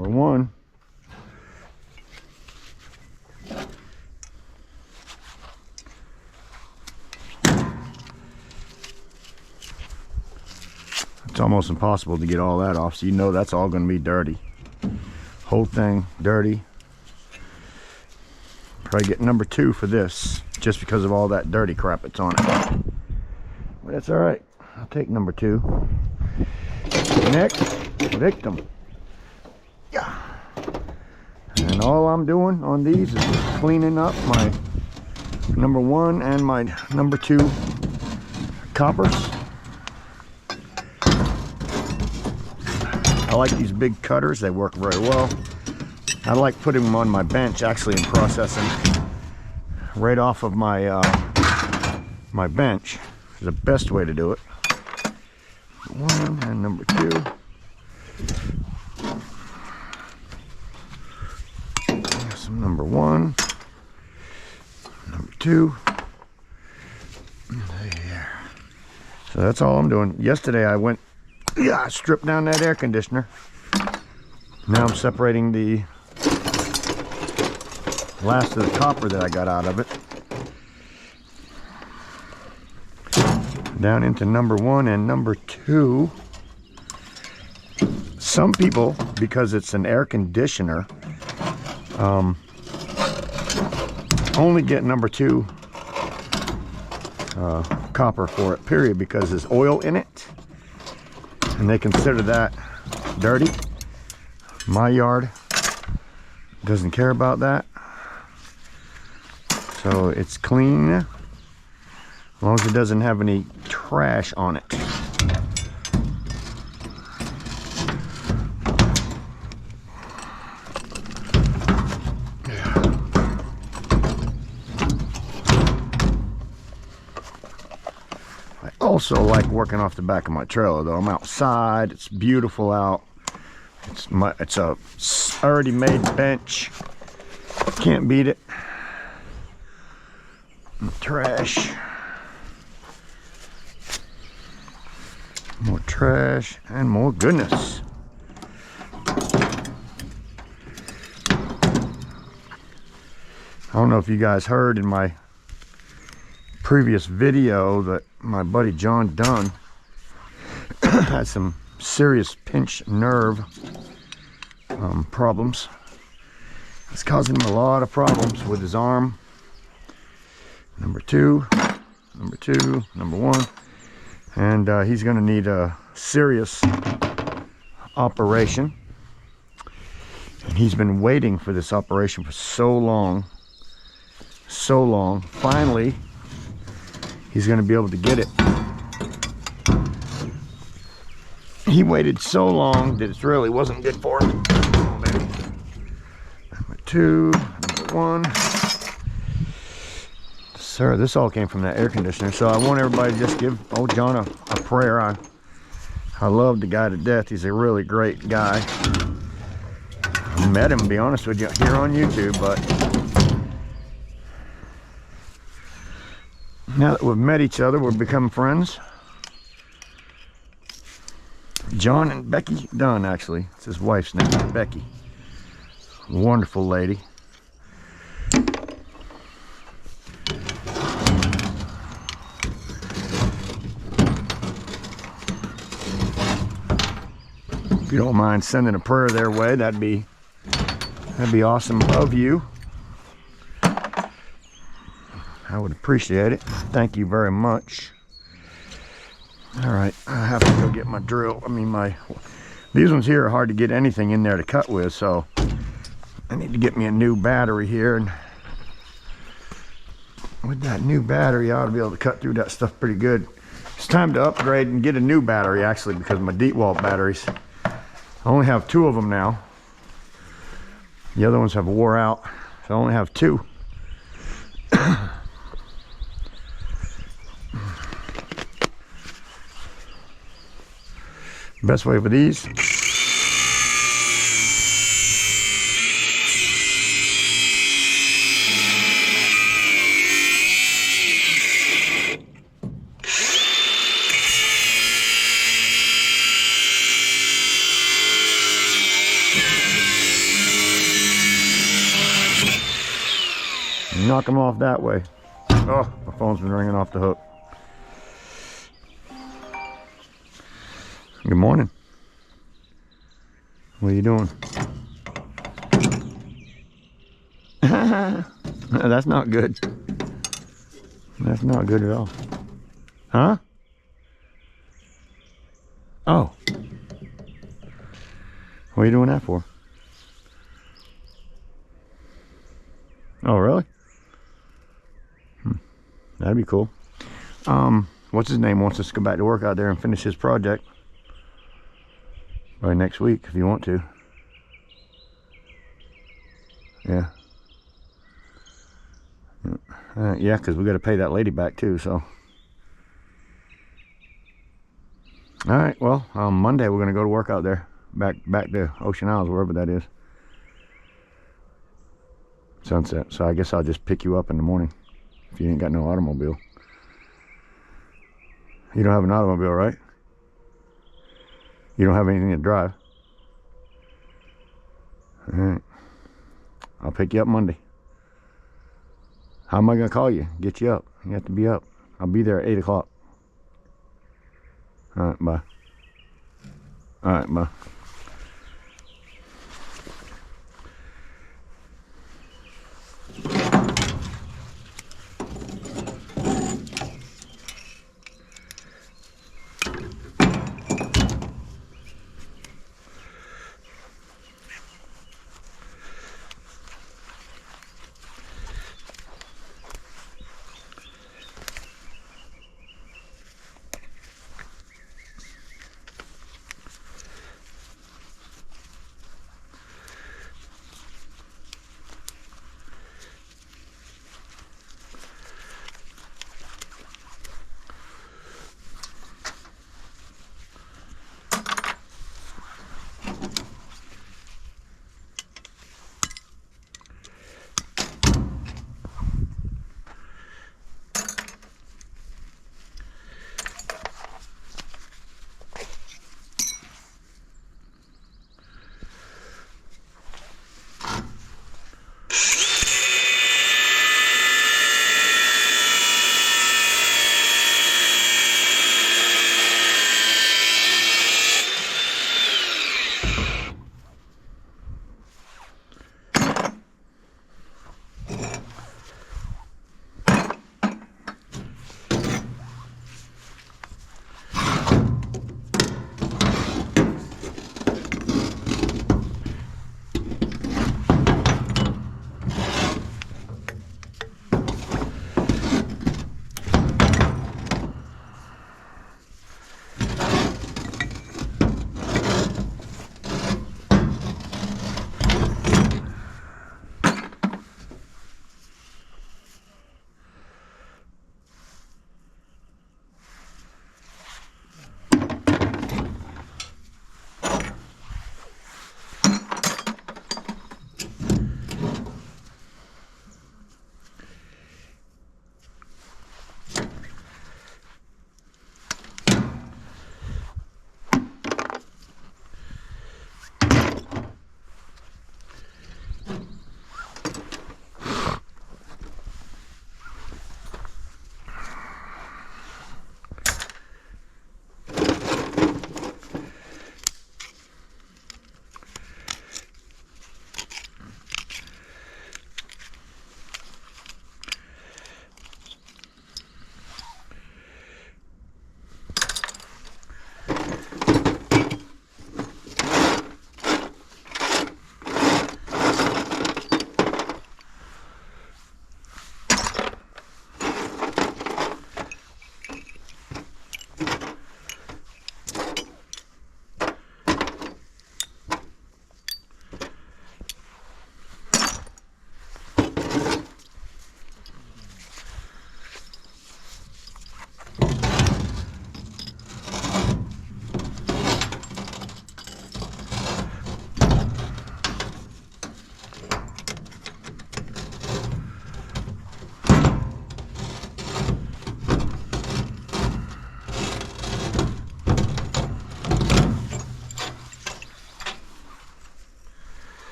Number one. It's almost impossible to get all that off, so you know that's all going to be dirty. Whole thing dirty. Probably get number two for this, just because of all that dirty crap that's on it. But that's all right. I'll take number two. Next, victim. Yeah. And all I'm doing on these is cleaning up my number one and my number two coppers. I like these big cutters, they work very well. I like putting them on my bench actually and processing right off of my my bench. Is the best way to do it. One and number two. Some number one, number two. There. So that's all I'm doing. Yesterday I went, I stripped down that air conditioner. Now I'm separating the last of the copper that I got out of it down into number one and number two. Some people, because it's an air conditioner, only get number two copper for it, period, because there's oil in it and they consider that dirty. My yard doesn't care about that, so it's clean as long as it doesn't have any trash on it. I also like working off the back of my trailer though. I'm outside, it's beautiful out. It's a already made bench. Can't beat it. Trash. More trash and more goodness. I don't know if you guys heard in my previous video that my buddy John Dunn had some serious pinched nerve problems. It's causing him a lot of problems with his arm. Number two, number one, and he's going to need a serious operation. And he's been waiting for this operation for so long. Finally, he's going to be able to get it. He waited so long that it really wasn't good for him. Number two, number one. Sir, this all came from that air conditioner. So I want everybody to just give old John a prayer. I love the guy to death. He's a really great guy. I met him, to be honest with you, here on YouTube, but now that we've met each other, we've become friends. John and Becky Dunn, actually. It's his wife's name, Becky. Wonderful lady. If you don't mind sending a prayer their way, that'd be awesome of you. I would appreciate it. Thank you very much. All right, I have to go get my drill. These ones here are hard to get anything in there to cut with, so I need to get me a new battery here. And with that new battery, I ought to be able to cut through that stuff pretty good. It's time to upgrade and get a new battery, actually, because my DeWalt batteries, I only have two of them now. The other ones have wore out, so I only have two. Best way for these. knock them off that way. Oh, my phone's been ringing off the hook. Good morning. What are you doing? That's not good. That's not good at all. Huh? Oh. What are you doing that for? Oh, really? That'd be cool. What's his name wants us to go back to work out there and finish his project by next week if you want to. Yeah. Yeah, because we got to pay that lady back too, so. All right, well, Monday we're going to go to work out there. Back to Ocean Isles, wherever that is. Sunset. So I guess I'll just pick you up in the morning if you ain't got no automobile. You don't have an automobile, right? You don't have anything to drive. All right. I'll pick you up Monday. How am I going to call you? Get you up. You have to be up. I'll be there at 8 o'clock. All right, bye. All right, bye.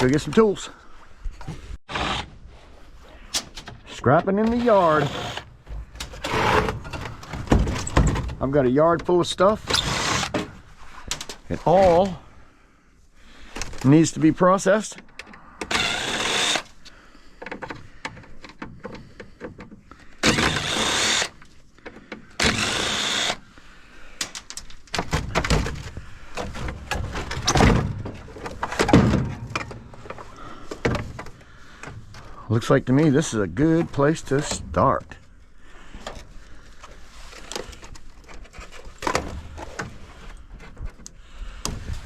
go get some tools. Scrapping in the yard. I've got a yard full of stuff. It all needs to be processed. Looks like to me this is a good place to start.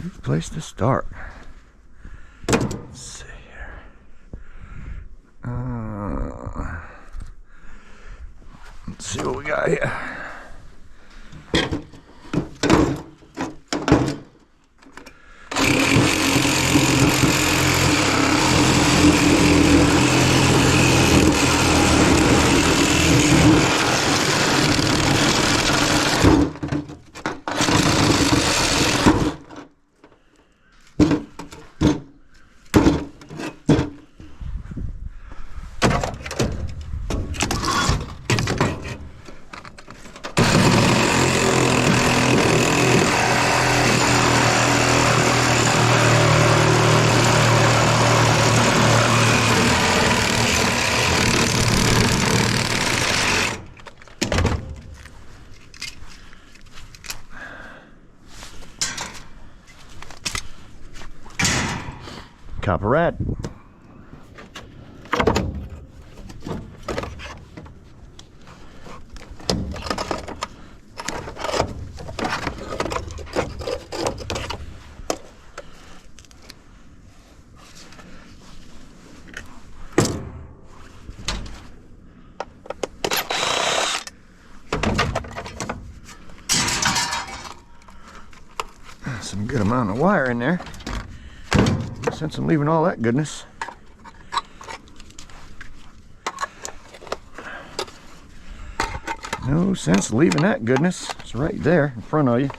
Good place to start. Let's see here. Let's see what we got here. Copper rat. Some good amount of wire in there. Since I'm leaving all that goodness. No sense leaving that goodness. It's right there in front of you.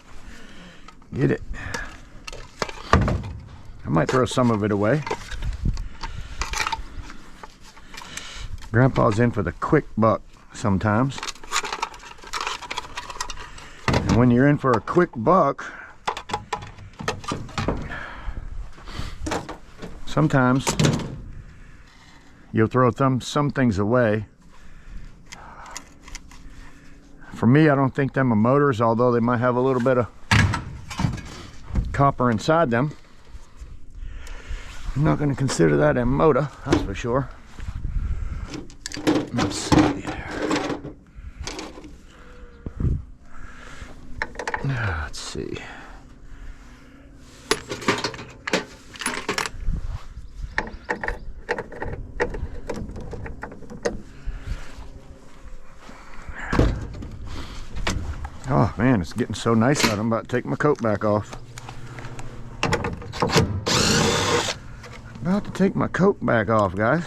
Get it. I might throw some of it away. Grandpa's in for the quick buck sometimes. And when you're in for a quick buck, sometimes you'll throw some things away. For me, I don't think them are motors, although they might have a little bit of copper inside them. I'm not going to consider that a motor, that's for sure. Let's see. Let's see. Oh man, it's getting so nice out. I'm about to take my coat back off. About to take my coat back off, guys.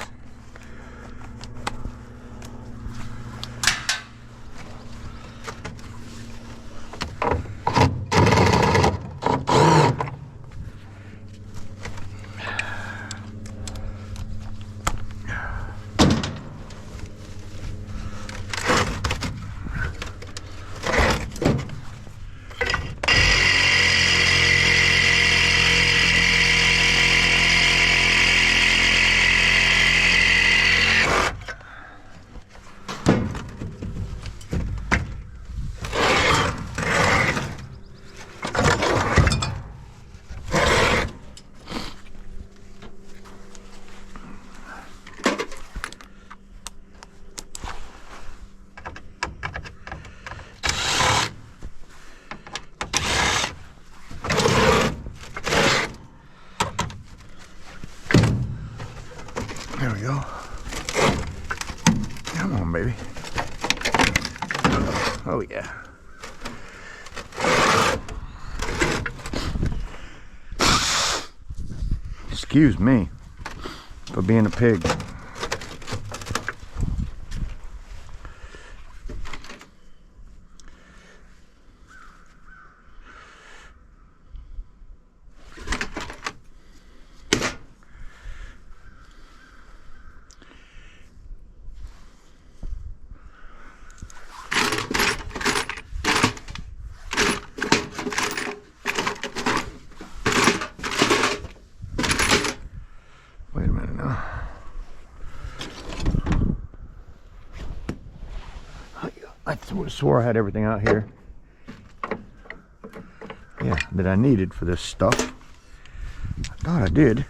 There we go. Come on, baby. Oh, yeah. Excuse me for being a pig. I swore I had everything out here. Yeah, that I needed for this stuff. I thought I did.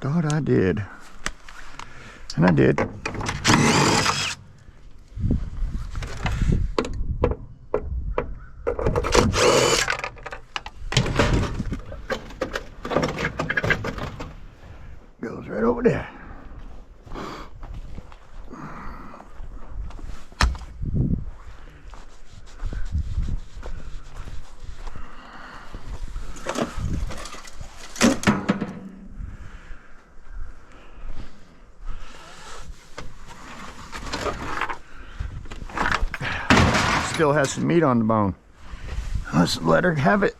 Thought I did. And I did. Goes right over there. Still has some meat on the bone. Let's let her have it.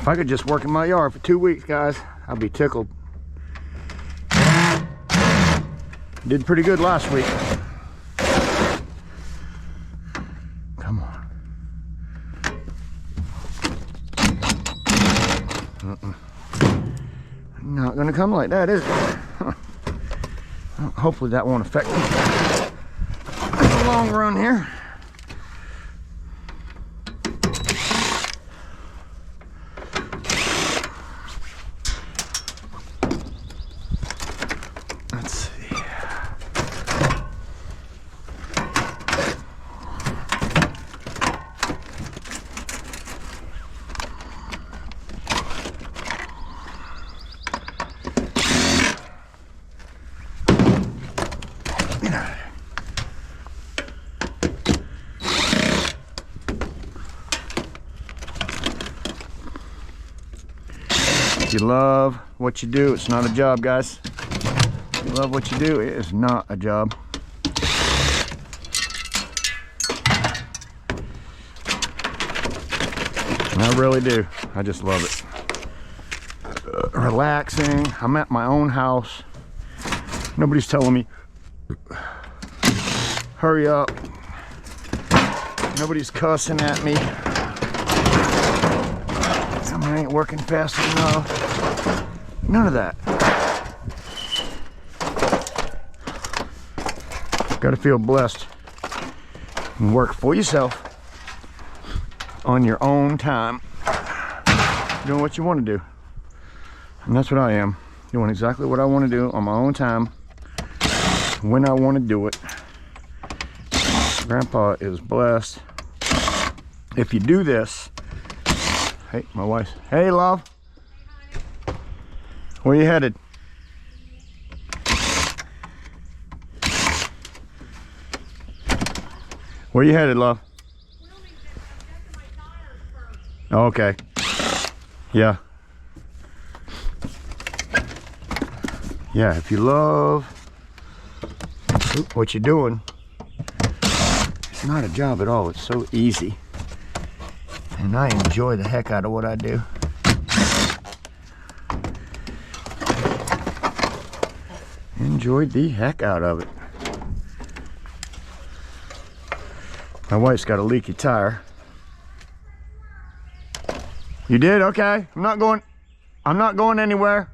If I could just work in my yard for 2 weeks, guys, I'd be tickled. Did pretty good last week. Come on. Not gonna come like that, is it? Huh. Well, hopefully that won't affect me in the long run here. If you love what you do, it's not a job, guys. If you love what you do, it is not a job. And I really do. I just love it. Relaxing. I'm at my own house. Nobody's telling me, hurry up. Nobody's cussing at me. I ain't working fast enough. None of that. Gotta feel blessed and work for yourself on your own time, doing what you want to do. And that's what I am, doing exactly what I want to do on my own time when I want to do it. Grandpa is blessed. If you do this, hey, my wife. Hey, love. Where you headed? Where you headed, love? Wilmington. Oh, okay. Yeah. Yeah, if you love what you're doing, it's not a job at all. It's so easy. And I enjoy the heck out of what I do. Enjoyed the heck out of it. My wife's got a leaky tire. You did? Okay. I'm not going anywhere.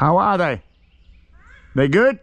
How are they? They good?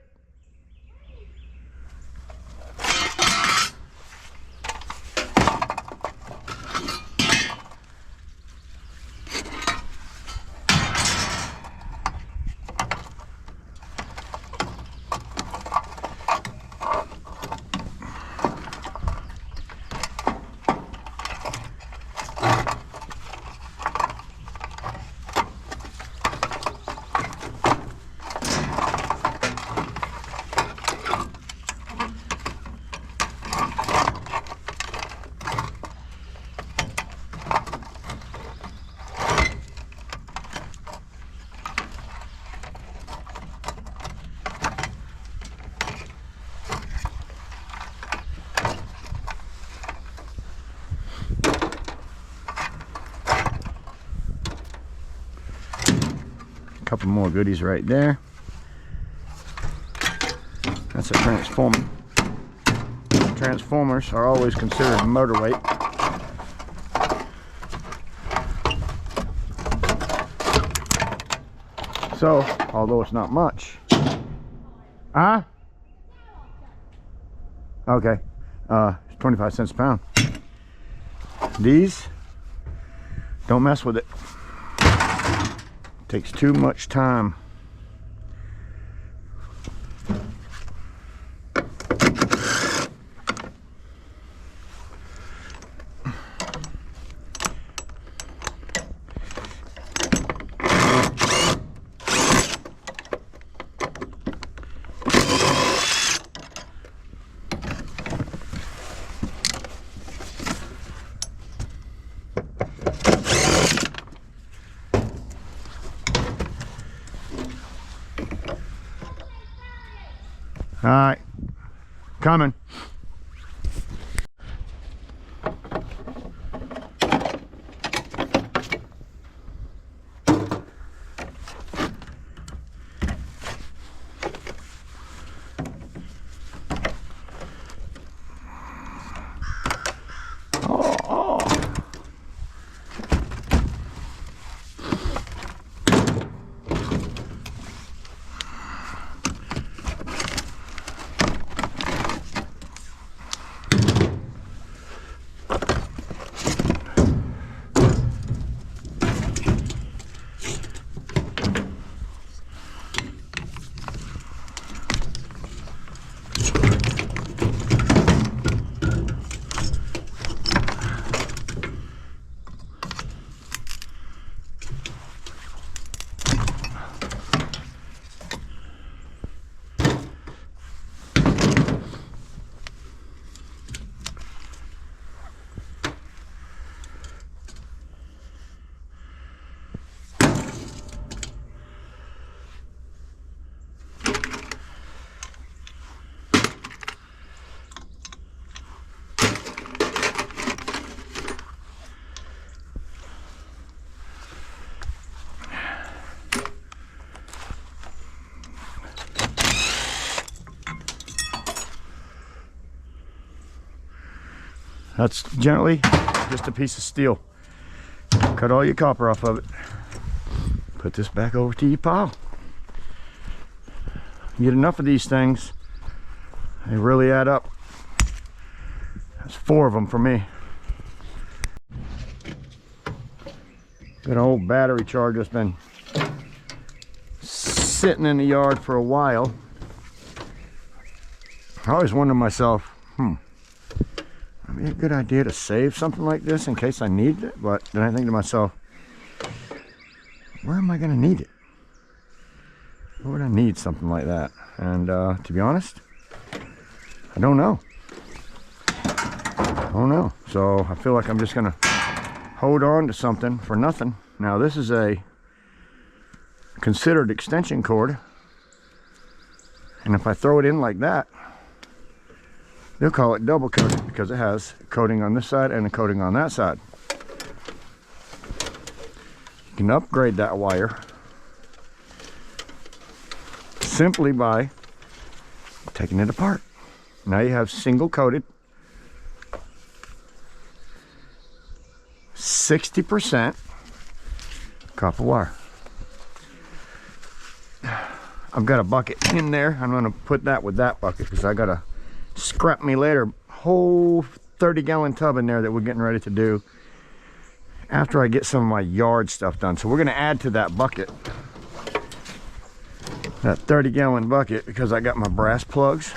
Couple more goodies right there. That's a transformer. Transformers are always considered motor weight. So, although it's not much. Huh? Okay. It's 25 cents a pound. These, don't mess with it. Takes too much time. All right, coming. That's generally just a piece of steel. Cut all your copper off of it. Put this back over to your pile. You get enough of these things, they really add up. That's 4 of them for me. Got an old battery charger that's been sitting in the yard for a while. I always wonder to myself, it'd be a good idea to save something like this in case I need it. But then I think to myself, where am I going to need it? Where would I need something like that? And to be honest, I don't know. I don't know. So I feel like I'm just going to hold on to something for nothing. Now this is a considered extension cord. And if I throw it in like that, they'll call it double coated because it has a coating on this side and a coating on that side. You can upgrade that wire simply by taking it apart. Now you have single coated 60% copper wire. I've got a bucket in there. I'm gonna put that with that bucket because I gotta scrap me later whole 30-gallon tub in there that we're getting ready to do after I get some of my yard stuff done. So we're gonna add to that bucket, that 30-gallon bucket, because I got my brass plugs.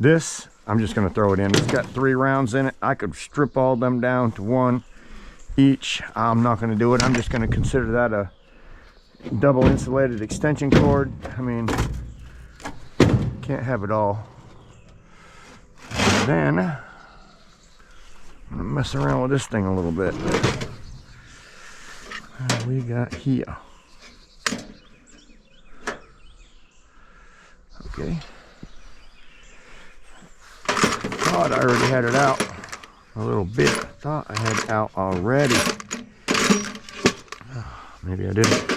This, I'm just gonna throw it in. It's got 3 rounds in it. I could strip all them down to 1 each. I'm not gonna do it. I'm just gonna consider that a double insulated extension cord. I mean, can't have it all. And then I'm gonna mess around with this thing a little bit. What do we got here? Okay. Thought I already had it out a little bit. I thought I had it out already. Maybe I didn't.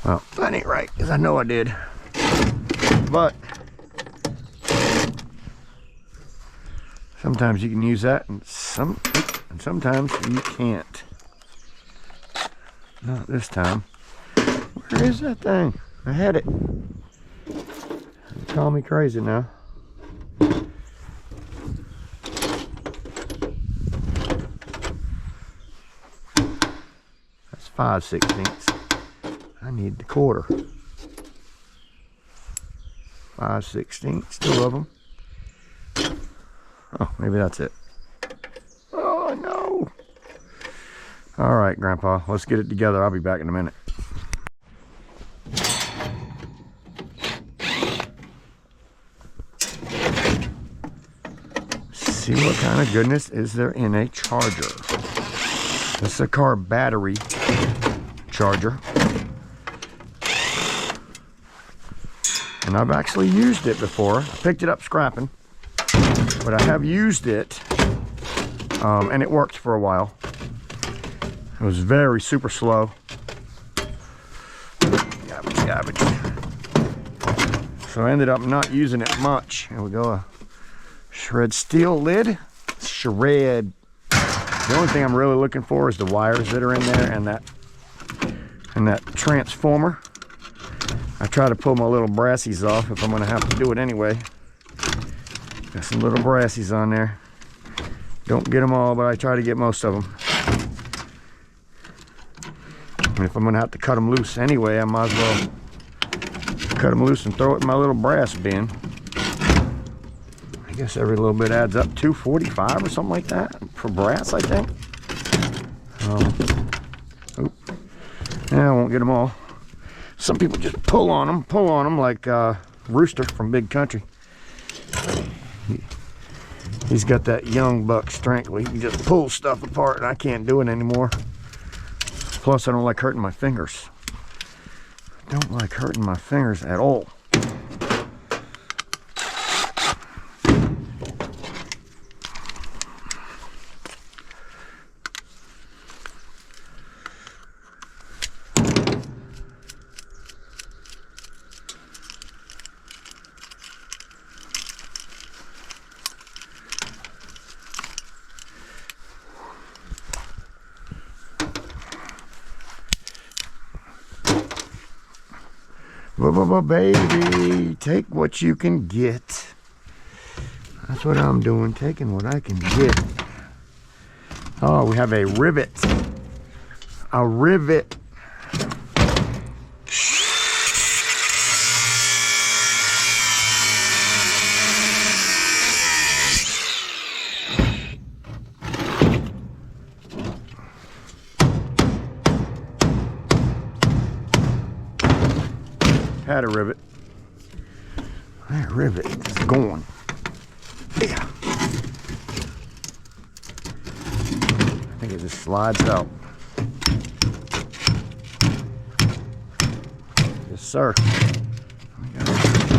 Well, that ain't right, because I know I did. But sometimes you can use that, and sometimes you can't. Not this time. Where is that thing? I had it. You call me crazy now. That's 5/16. I need the quarter. 5/16, 2 of them. Oh, maybe that's it. Oh no! All right, Grandpa, let's get it together. I'll be back in a minute. See what kind of goodness is there in a charger. This is a car battery charger. And I've actually used it before. I picked it up scrapping, but I have used it, and it worked for a while. It was very super slow. Garbage. So I ended up not using it much. Here we go, a shred steel lid. Shred. The only thing I'm really looking for is the wires that are in there and that transformer. I try to pull my little brassies off if I'm going to have to do it anyway. Got some little brassies on there. Don't get them all, but I try to get most of them. And if I'm going to have to cut them loose anyway, I might as well cut them loose and throw it in my little brass bin. I guess every little bit adds up to $2.45 or something like that for brass, I think. Yeah, I won't get them all. Some people just pull on them like Rooster from Big Country. He's got that young buck strength where he can just pull stuff apart, and I can't do it anymore. Plus, I don't like hurting my fingers. I don't like hurting my fingers at all. Baby, take what you can get. That's what I'm doing, taking what I can get. Oh, we have a rivet. A rivet. Had a rivet. That rivet is going. Yeah. I think it just slides out. Yes, sir.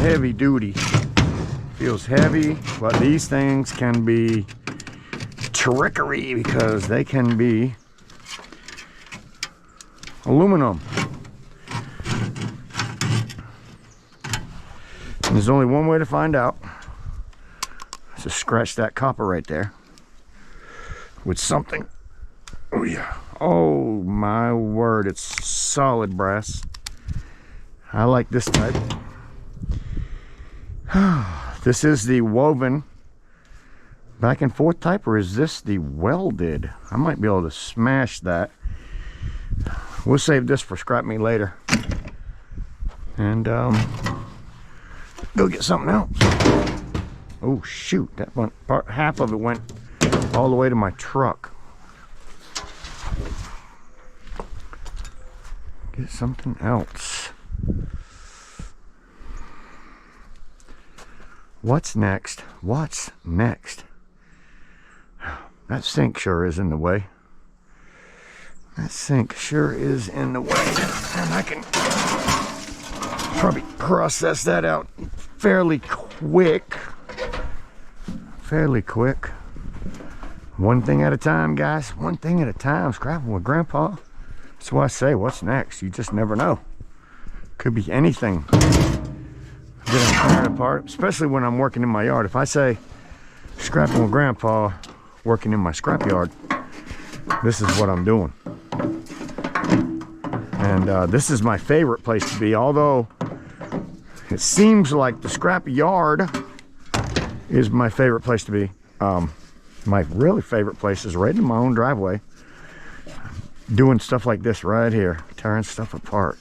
Heavy duty. Feels heavy, but these things can be trickery, because they can be aluminum. And there's only one way to find out. Just scratch that copper right there with something. Oh yeah. Oh my word, it's solid brass. I like this type. This is the woven back and forth type, or is this the welded? I might be able to smash that. We'll save this for scrap meet later. And go get something else. Oh shoot, that one part, half of it went all the way to my truck. Get something else. What's next? What's next? That sink sure is in the way. That sink sure is in the way. And I can probably process that out fairly quick. Fairly quick. One thing at a time, guys. One thing at a time. Scrapping with Grandpa. That's why I say, what's next? You just never know. Could be anything that I'm tearing apart, especially when I'm working in my yard. If I say scrapping with Grandpa, working in my scrap yard, this is what I'm doing. And this is my favorite place to be, although it seems like the scrap yard is my favorite place to be. My really favorite place is right in my own driveway, doing stuff like this right here, tearing stuff apart.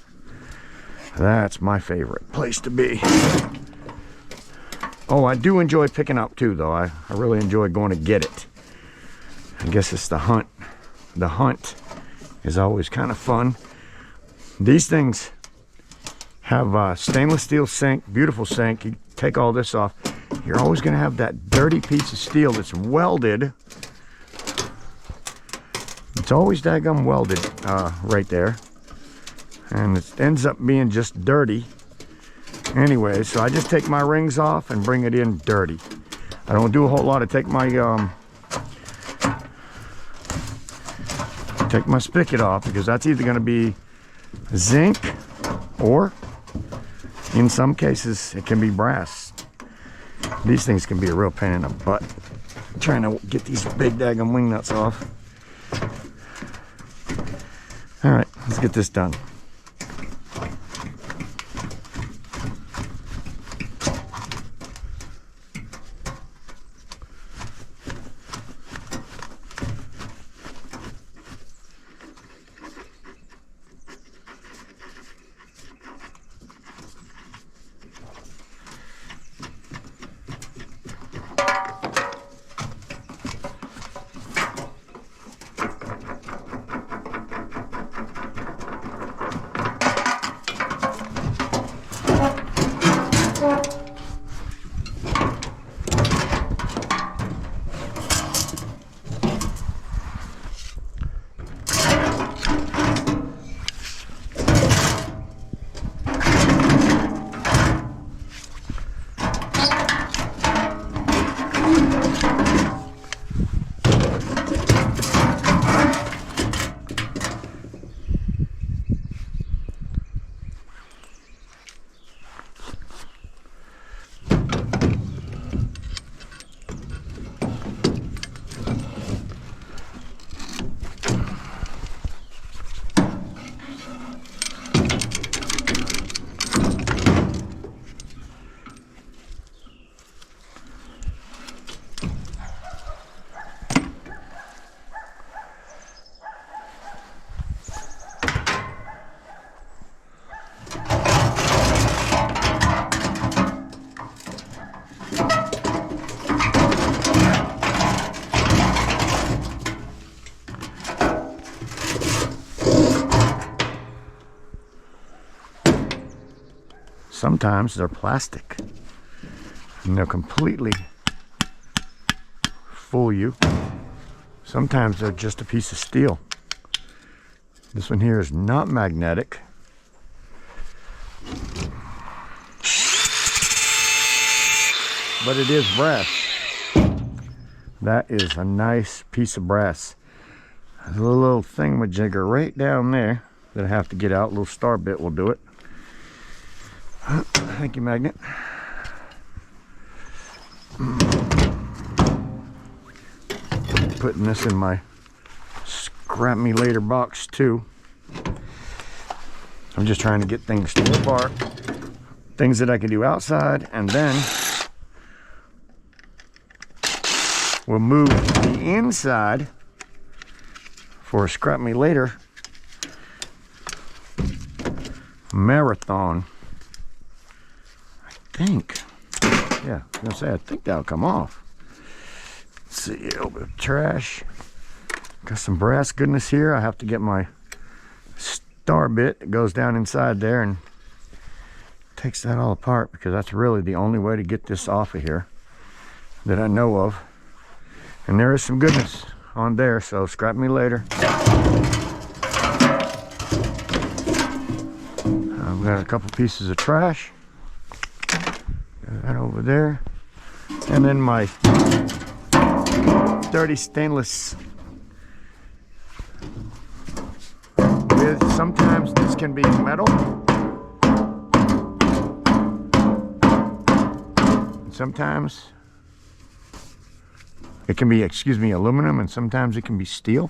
That's my favorite place to be. Oh, I do enjoy picking up too, though. I really enjoy going to get it. I guess it's the hunt. The hunt is always kind of fun. These things have stainless steel sink, beautiful sink. You take all this off, you're always going to have that dirty piece of steel that's welded. It's always daggum welded right there. And it ends up being just dirty anyway. So I just take my rings off and bring it in dirty. I don't do a whole lot. I take my spigot off, because that's either going to be zinc, or in some cases it can be brass. These things can be a real pain in the butt, trying to get these big daggum wing nuts off. All right, let's get this done. Sometimes they're plastic and they'll completely fool you. Sometimes they're just a piece of steel. This one here is not magnetic. But it is brass. That is a nice piece of brass. There's a little thingamajigger right down there that I have to get out. A little star bit will do it. Thank you, magnet. Putting this in my scrap me later box too. I'm just trying to get things to apart, things that I can do outside, and then we'll move the inside for a scrap me later marathon. I think, yeah, I was gonna say, I think that'll come off. Let's see, a little bit of trash. Got some brass goodness here. I have to get my star bit that goes down inside there and takes that all apart, because that's really the only way to get this off of here that I know of. And there is some goodness on there, so scrap me later. I've got a couple pieces of trash. Got that over there. And then my dirty stainless. Sometimes this can be metal. Sometimes it can be, excuse me, aluminum, and sometimes it can be steel.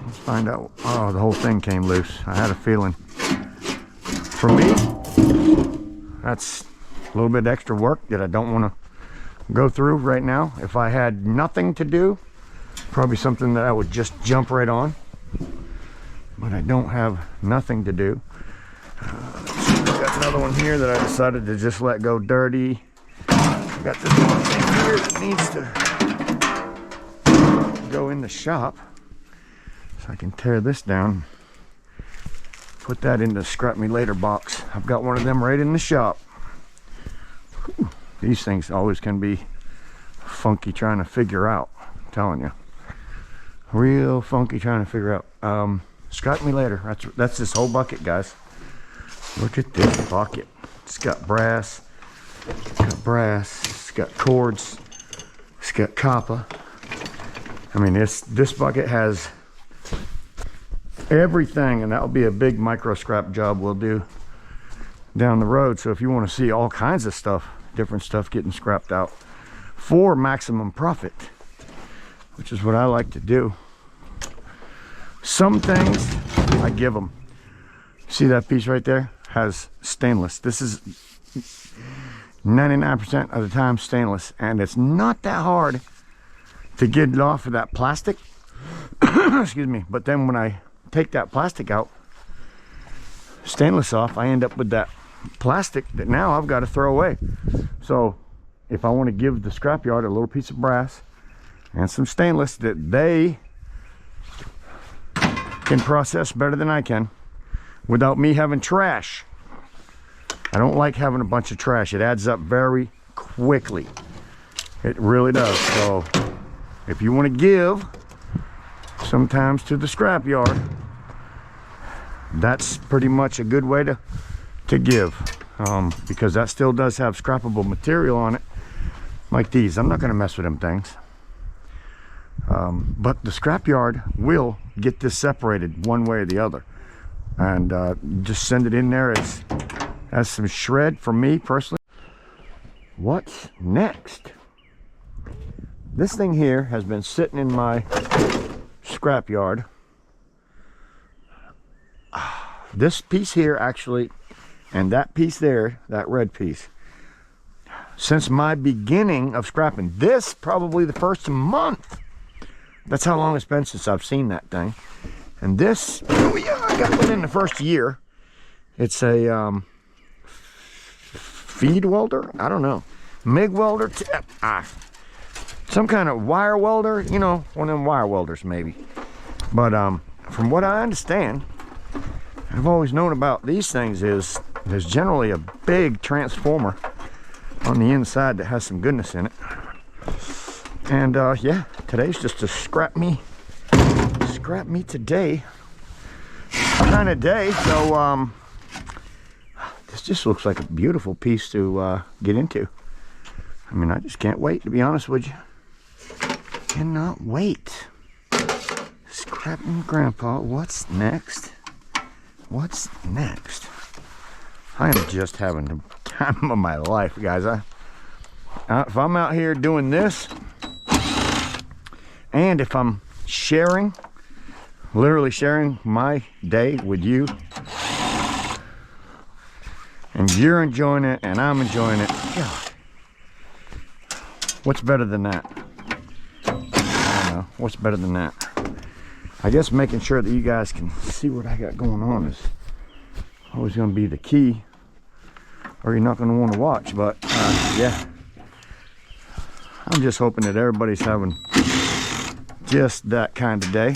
Let's find out. Oh, the whole thing came loose. I had a feeling. For me, that's a little bit extra work that I don't want to go through right now. If I had nothing to do, probably something that I would just jump right on, but I don't have nothing to do. Got another one here that I decided to just let go dirty. Got this one thing here that needs to go in the shop, so I can tear this down, put that in the scrap me later box. I've got one of them right in the shop. Whew. These things always can be funky trying to figure out, I'm telling you. Real funky trying to figure out. Scrap me later. That's this whole bucket, guys. Look at this bucket. It's got brass. It's got cords. It's got copper. I mean, this bucket has everything, and that'll be a big micro scrap job we'll do down the road. So if you want to see all kinds of stuff, different stuff getting scrapped out for maximum profit, which is what I like to do. Some things I give them. See that piece right there? Has stainless. This is 99% of the time stainless, and it's not that hard to get it off of that plastic. Excuse me. But then when I take that plastic out, stainless off, I end up with that plastic that now I've got to throw away. So if I want to give the scrapyard a little piece of brass and some stainless that they can process better than I can without me having trash. I don't like having a bunch of trash. It adds up very quickly. It really does. So if you want to give sometimes to the scrapyard, that's pretty much a good way to give, because that still does have scrappable material on it, like these. I'm not going to mess with them things. But the scrapyard will get this separated one way or the other, and just send it in there as some shred for me personally. What's next? This thing here has been sitting in my scrapyard. This piece here actually, and that piece there, that red piece, since my beginning of scrapping, this probably the first month. That's how long it's been since I've seen that thing. And this, oh yeah, I got one in the first year. It's a feed welder, I don't know, MIG welder, some kind of wire welder, you know, one of them wire welders maybe. But from what I understand, I've always known about these things is there's generally a big transformer on the inside that has some goodness in it. And yeah, today's just a scrap me today kind of day. So this just looks like a beautiful piece to get into. I mean, I just can't wait, to be honest with you. Cannot wait. Scrapping Grandpa, what's next? What's next? I am just having the time of my life, guys. If I'm out here doing this, and if I'm sharing, literally sharing my day with you, and you're enjoying it, and I'm enjoying it, God, what's better than that? I don't know. What's better than that? I guess making sure that you guys can see what I got going on is always going to be the key, or you're not going to want to watch. But yeah, I'm just hoping that everybody's having just that kind of day,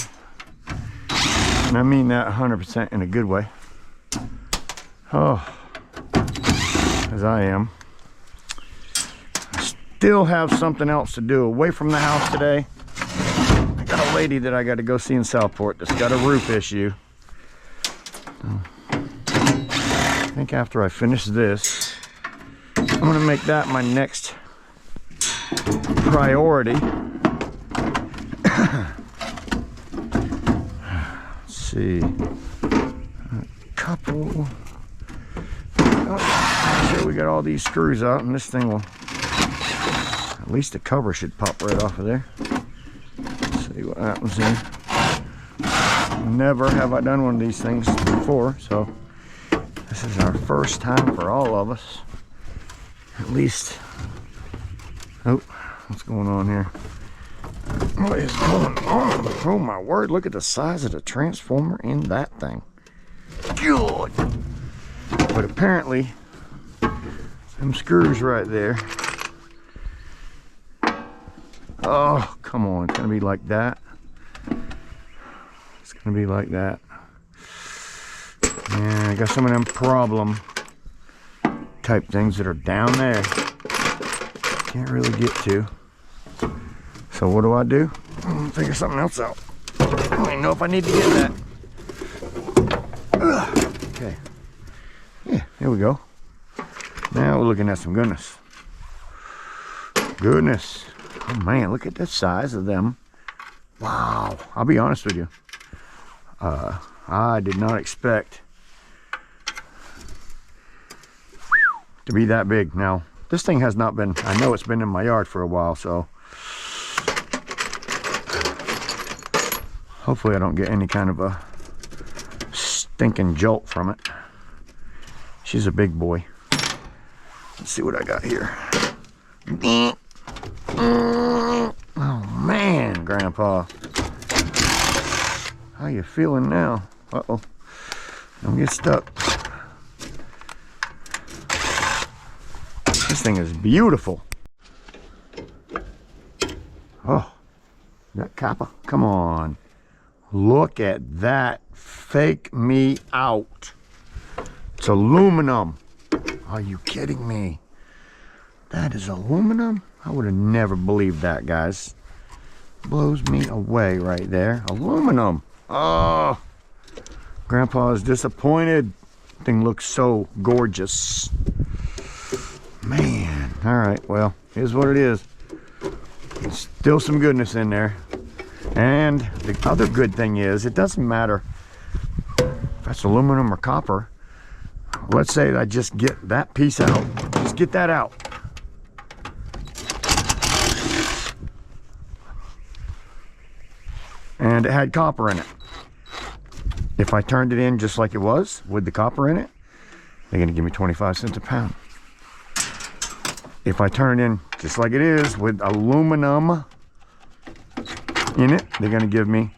and I mean that 100% in a good way. Oh, as I am. I still have something else to do away from the house today. I got a lady that I got to go see in Southport that's got a roof issue. I think after I finish this, I'm going to make that my next priority. Let's see. A couple. Oh, make sure we got all these screws out, and this thing will, at least the cover should pop right off of there. See what happens here. Never have I done one of these things before, so this is our first time for all of us. At least. Oh, what's going on here? What is going on? Oh my word, look at the size of the transformer in that thing. Good. But apparently, them screws right there. Oh, come on. It's going to be like that. It's going to be like that. Yeah, I got some of them problem type things that are down there. Can't really get to. So what do? I'm going to figure something else out. I don't even know if I need to get that. Ugh. Okay. Yeah, there we go. Now we're looking at some goodness. Goodness. Oh man, look at the size of them. Wow. I'll be honest with you. I did not expect to be that big. Now, this thing has not been, I know it's been in my yard for a while, so hopefully I don't get any kind of a stinking jolt from it. She's a big boy. Let's see what I got here. Oh man, Grandpa. How you feeling now? Uh-oh. Don't get stuck. This thing is beautiful. Oh, that copper. Come on. Look at that. Fake me out. It's aluminum. Are you kidding me? That is aluminum? I would have never believed that, guys. Blows me away right there. Aluminum. Oh, Grandpa is disappointed. Thing looks so gorgeous. Man. All right, well, here's what it is. Still some goodness in there. And the other good thing is, it doesn't matter if that's aluminum or copper. Let's say I just get that piece out. Just get that out. And it had copper in it. If I turned it in just like it was with the copper in it, they're going to give me 25 cents a pound. If I turn it in just like it is with aluminum in it, they're going to give me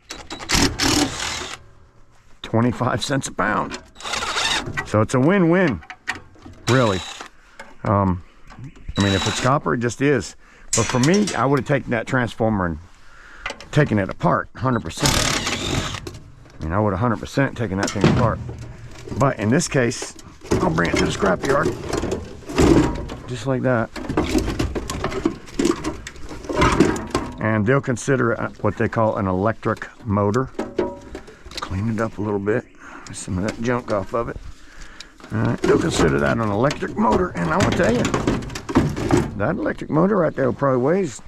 25 cents a pound. So it's a win-win, really. I mean, if it's copper, it just is. But for me, I would have taken that transformer and taken it apart, 100%. I mean, I would have 100% taken that thing apart. But in this case, I'll bring it to the scrapyard, just like that. And they'll consider it what they call an electric motor. Clean it up a little bit, get some of that junk off of it. They'll consider that an electric motor, and I want to tell you, that electric motor right there probably weighs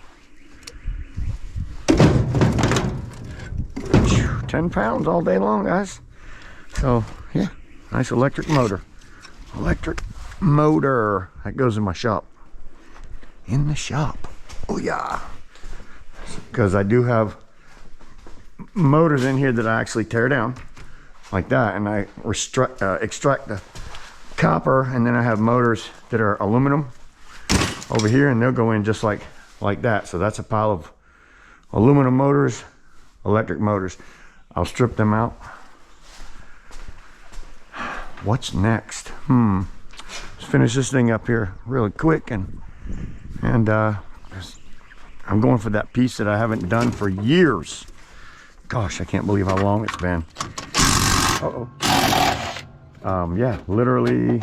10 pounds all day long, guys. So yeah, nice electric motor. Electric motor that goes in my shop. In the shop. Oh yeah. Because I do have motors in here that I actually tear down like that, and I extract the copper, and then I have motors that are aluminum over here, and they'll go in just like that. So that's a pile of aluminum motors, electric motors. I'll strip them out. What's next? Let's finish this thing up here really quick, and I'm going for that piece that I haven't done for years. Gosh, I can't believe how long it's been. Yeah, literally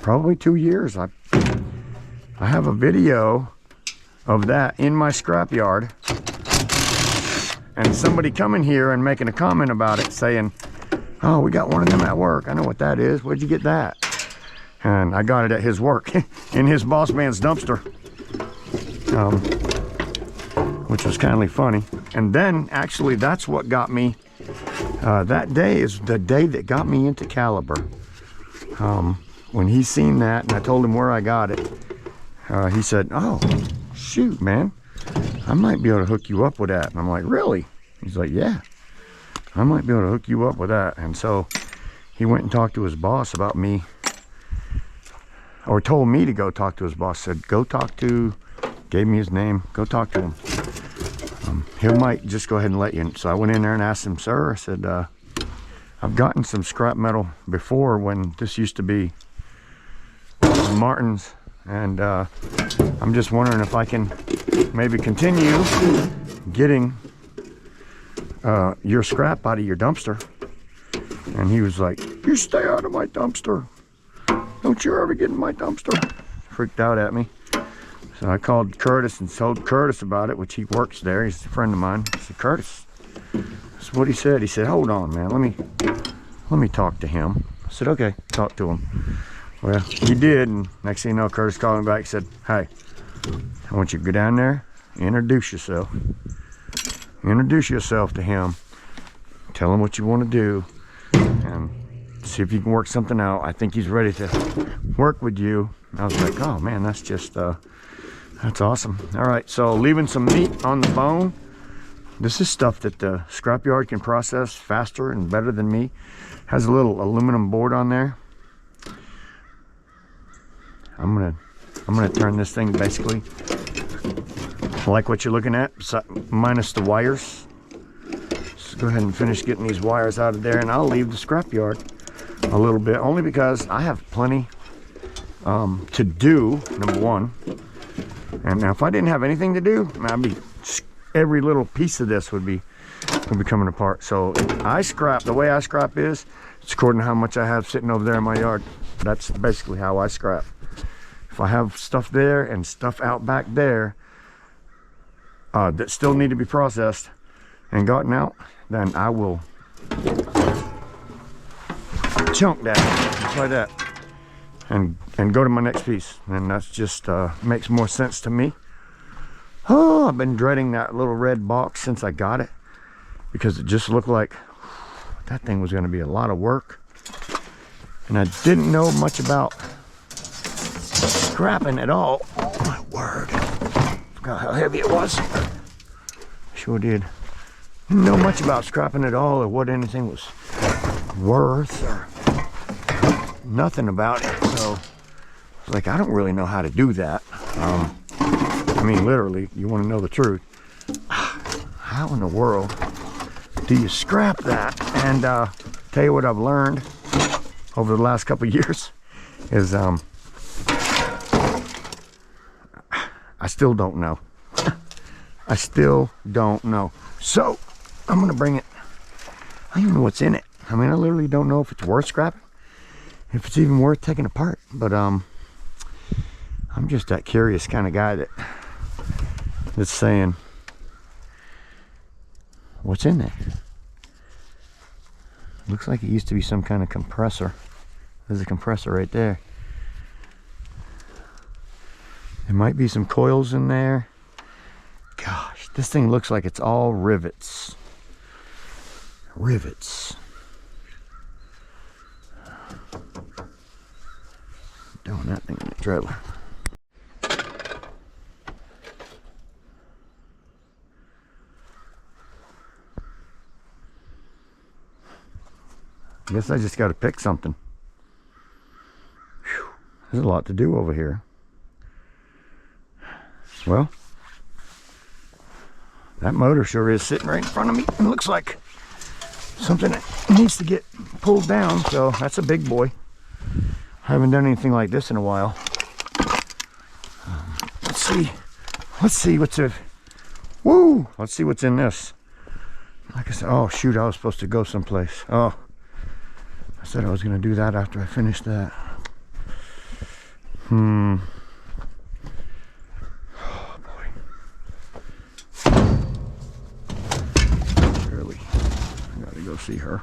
probably 2 years. I have a video of that in my scrapyard, and somebody coming here and making a comment about it saying, oh, we got one of them at work. I know what that is. Where'd you get that? And I got it at his work in his boss man's dumpster, which was kind of funny. And then actually that's what got me, that day is the day that got me into caliber. When he seen that and I told him where I got it, he said, oh shoot, man, I might be able to hook you up with that. And I'm like, really? He's like, yeah, I might be able to hook you up with that. And so he went and talked to his boss about me, or told me to go talk to his boss. Said, go talk to, gave me his name, go talk to him. He might just go ahead and let you. So I went in there and asked him, sir, I said, I've gotten some scrap metal before when this used to be Martin's, and I'm just wondering if I can maybe continue getting your scrap out of your dumpster. And he was like, you stay out of my dumpster. Don't you ever get in my dumpster. Freaked out at me. So I called Curtis and told Curtis about it, which he works there. He's a friend of mine. I said, Curtis, that's what he said. He said, hold on, man, let me talk to him. I said, okay, talk to him. Well, he did, and next thing you know, Curtis called me back and said, hey, I want you to go down there, introduce yourself. Introduce yourself to him. Tell him what you want to do, and see if you can work something out. I think he's ready to work with you. And I was like, oh man, that's just, that's awesome. All right, so leaving some meat on the bone. This is stuff that the scrapyard can process faster and better than me. Has a little aluminum board on there. I'm gonna turn this thing basically like what you're looking at, minus the wires. Just go ahead and finish getting these wires out of there, and I'll leave the scrapyard a little bit, only because I have plenty to do, number one. And now if I didn't have anything to do, I'd be, every little piece of this would be coming apart. So I scrap, the way I scrap is, it's according to how much I have sitting over there in my yard. That's basically how I scrap. If I have stuff there and stuff out back there that still need to be processed and gotten out, then I will chunk that just like that and go to my next piece. And that's just makes more sense to me. Oh, I've been dreading that little red box since I got it, because it just looked like that thing was going to be a lot of work, and I didn't know much about scrapping at all. Oh my word, forgot how heavy it was. Sure did. Didn't know much about scrapping at all, or what anything was worth, or nothing about it. So I was like, I don't really know how to do that. I mean, literally, you want to know the truth, how in the world do you scrap that? And tell you what I've learned over the last couple of years is I still don't know. I still don't know. So I'm gonna bring it. I don't even know what's in it. I mean, I literally don't know if it's worth scrapping, if it's even worth taking apart. But I'm just that curious kind of guy that's saying, what's in there? looks like it used to be some kind of compressor. There's a compressor right there. There might be some coils in there. Gosh, this thing looks like it's all rivets. Rivets. Doing that thing in the trailer. I guess I just got to pick something. Whew. There's a lot to do over here. Well, that motor sure is sitting right in front of me. It looks like something that needs to get pulled down, so that's a big boy. I haven't done anything like this in a while. Let's see what's in. Woo! Let's see what's in this. Like I said, oh shoot, I was supposed to go someplace. Oh, I said I was gonna do that after I finished that. Oh boy. Shirley, I gotta go see her.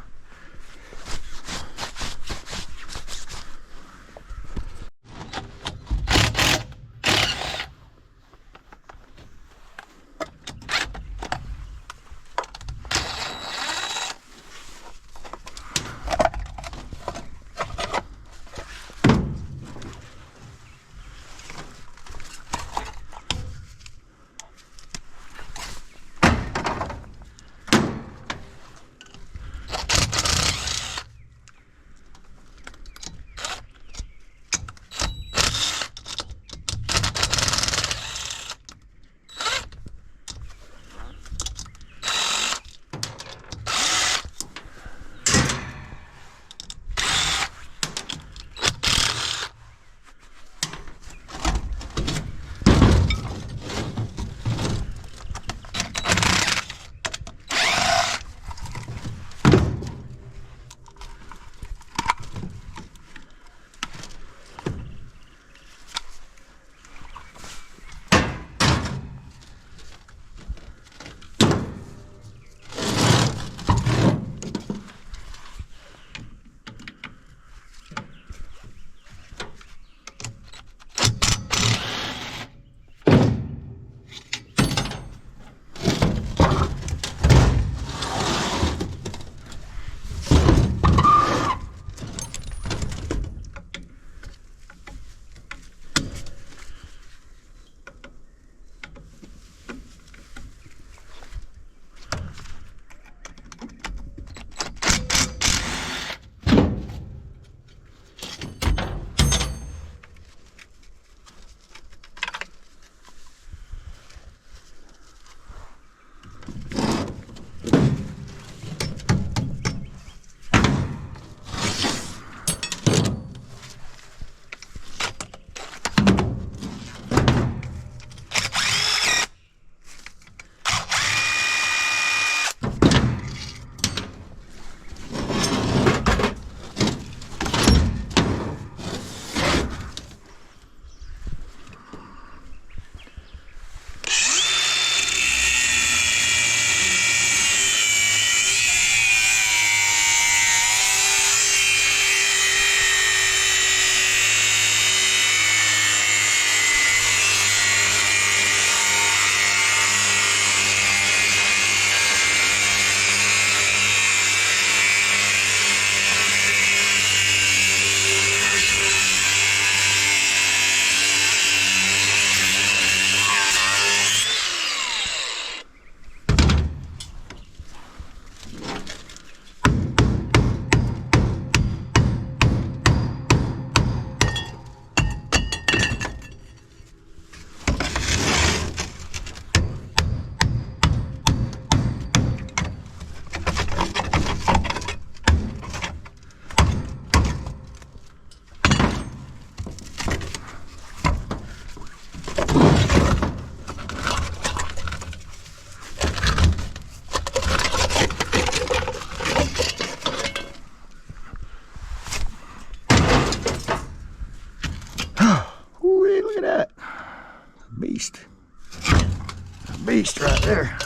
beast right there.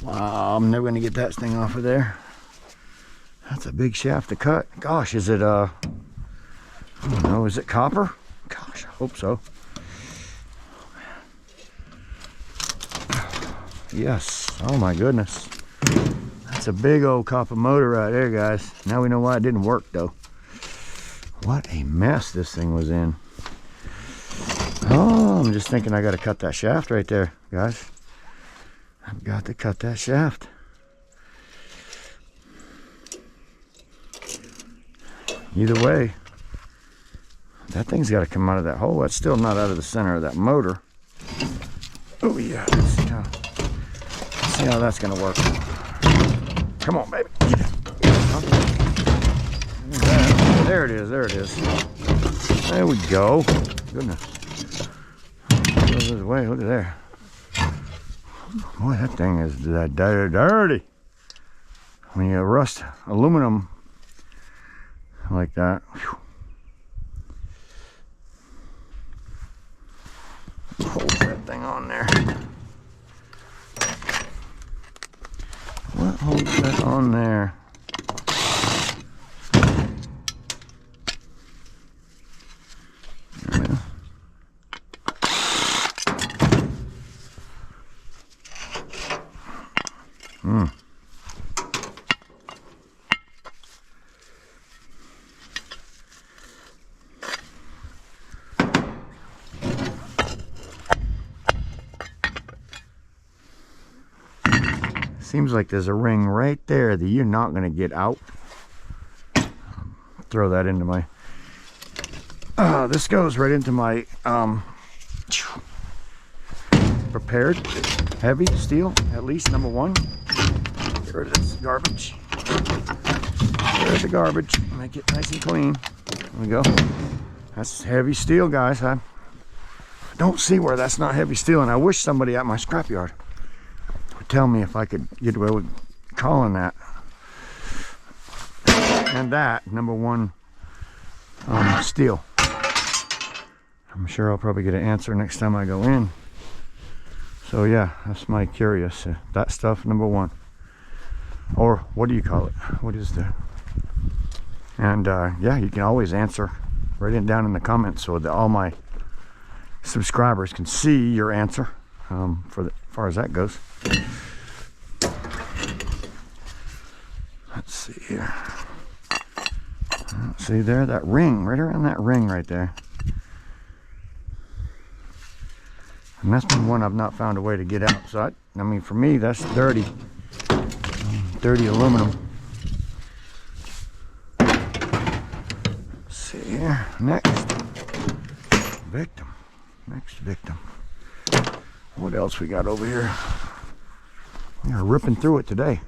Wow, I'm never gonna get that thing off of there. That's a big shaft to cut. Gosh, is it I don't know, is it copper? Gosh, I hope so. Yes, oh my goodness. That's a big old copper motor right there, guys. Now we know why it didn't work though. What a mess this thing was in. Oh, I'm just thinking I gotta cut that shaft right there, guys. I've got to cut that shaft. Either way, that thing's got to come out of that hole. That's still not out of the center of that motor. Oh yeah, let's see how that's gonna work. Come on, baby. There it is, there it is. There we go. Goodness. Goes this way, look at there. Boy, that thing is dirty. When you rust aluminum like that. Whew. Hold that thing on there. What holds that on there? Seems like there's a ring right there that you're not going to get out. Throw that into my... this goes right into my prepared heavy steel, at least number one. Get rid of this garbage. Get rid of the garbage. Make it nice and clean. There we go. That's heavy steel, guys. I don't see where that's not heavy steel, and I wish somebody at my scrapyard tell me if I could get away with calling that. And that, number one, steel. I'm sure I'll probably get an answer next time I go in. So yeah, that's my curious. That stuff, number one. Or what do you call it? What is the... And yeah, you can always answer right down in the comments so that all my subscribers can see your answer as far as that goes. Let's see here. See there, that ring, right around that ring right there. And that's been one I've not found a way to get out. So I mean, for me, that's dirty. Dirty aluminum. Let's see here. Next victim. Next victim. What else we got over here? We are ripping through it today.